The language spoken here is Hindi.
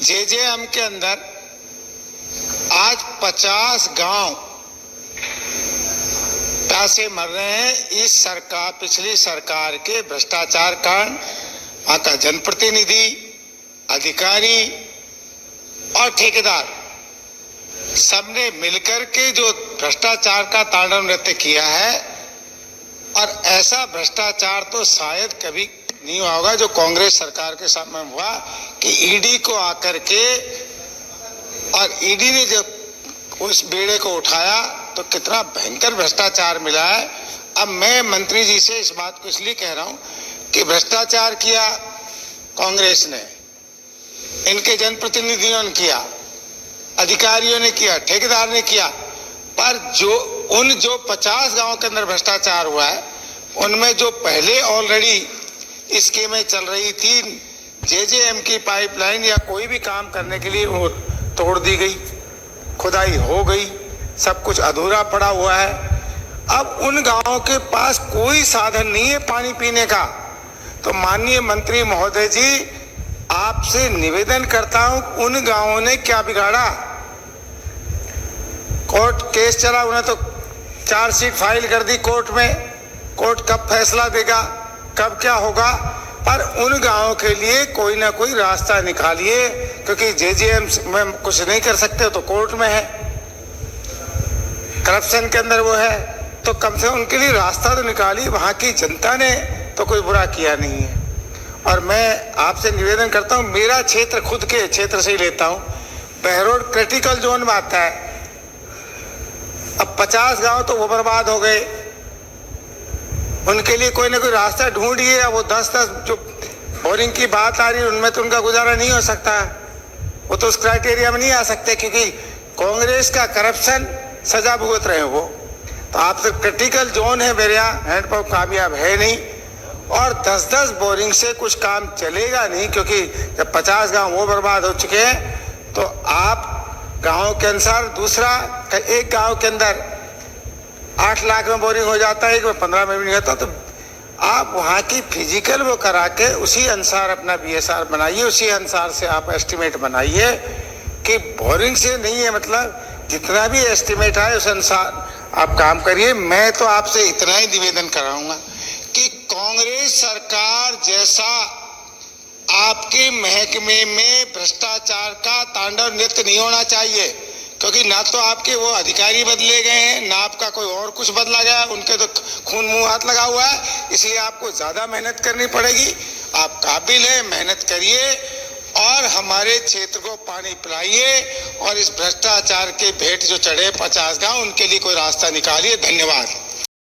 जेजेएम के अंदर आज 50 गांव प्यासे मर रहे हैं इस सरकार, पिछली सरकार के भ्रष्टाचार कारण। वहां का जनप्रतिनिधि, अधिकारी और ठेकेदार सबने मिलकर के जो भ्रष्टाचार का तांडव नृत्य किया है, और ऐसा भ्रष्टाचार तो शायद कभी नहीं हुआ होगा जो कांग्रेस सरकार के समय हुआ कि ईडी को आकर के, और ईडी ने जब उस बेड़े को उठाया तो कितना भयंकर भ्रष्टाचार मिला है। अब मैं मंत्री जी से इस बात को इसलिए कह रहा हूं कि भ्रष्टाचार किया कांग्रेस ने, इनके जनप्रतिनिधियों ने किया, अधिकारियों ने किया, ठेकेदार ने किया, पर जो 50 गांव के अंदर भ्रष्टाचार हुआ है उनमें जो पहले ऑलरेडी स्कीमें चल रही थी, जेजेएम की पाइपलाइन या कोई भी काम करने के लिए वो तोड़ दी गई, खुदाई हो गई, सब कुछ अधूरा पड़ा हुआ है। अब उन गांवों के पास कोई साधन नहीं है पानी पीने का। तो माननीय मंत्री महोदय जी, आपसे निवेदन करता हूं, उन गांवों ने क्या बिगाड़ा? कोर्ट केस चला, उन्हें तो चार्जशीट फाइल कर दी कोर्ट में। कोर्ट कब फैसला देगा, कब क्या होगा, पर उन गांवों के लिए कोई ना कोई रास्ता निकालिए, क्योंकि जेजेएम में कुछ नहीं कर सकते तो कोर्ट में है, करप्शन के अंदर वो है, तो कम से कम उनके लिए रास्ता तो निकालिए। वहां की जनता ने तो कोई बुरा किया नहीं है। और मैं आपसे निवेदन करता हूं, मेरा क्षेत्र खुद के क्षेत्र से ही लेता हूं, बहरोड क्रिटिकल जोन में आता है। अब 50 गांव तो वो बर्बाद हो गए, उनके लिए कोई ना कोई रास्ता ढूंढिए। अब वो 10-10 जो बोरिंग की बात आ रही है उनमें तो उनका गुजारा नहीं हो सकता, वो तो उस क्राइटेरिया में नहीं आ सकते, क्योंकि कांग्रेस का करप्शन सजा भुगत रहे हैं वो। तो आप तो क्रिटिकल जोन है, मेरे यहाँ हैंडपंप कामयाब है नहीं, और 10-10 बोरिंग से कुछ काम चलेगा नहीं, क्योंकि जब 50 गांव वो बर्बाद हो चुके हैं तो आप गांव के अनुसार, दूसरा एक गांव के अंदर 8 लाख में बोरिंग हो जाता है, एक में 15 में भी नहीं होता। तो आप वहाँ की फिजिकल वो करा के उसी अनुसार अपना बीएसआर बनाइए, उसी अनुसार से आप एस्टिमेट बनाइए कि बोरिंग से नहीं है, मतलब जितना भी एस्टिमेट आए उस अनुसार आप काम करिए। मैं तो आपसे इतना ही निवेदन कराऊंगा कि कांग्रेस सरकार जैसा आपके महकमे में भ्रष्टाचार का तांडव नृत्य नहीं होना चाहिए, क्योंकि ना तो आपके वो अधिकारी बदले गए हैं, ना आपका कोई और कुछ बदला गया, उनके तो खून मुंह हाथ लगा हुआ है। इसलिए आपको ज्यादा मेहनत करनी पड़ेगी। आप काबिल हैं, मेहनत करिए और हमारे क्षेत्र को पानी पिलाइए, और इस भ्रष्टाचार के भेंट जो चढ़े 50 गांव, उनके लिए कोई रास्ता निकालिए। धन्यवाद।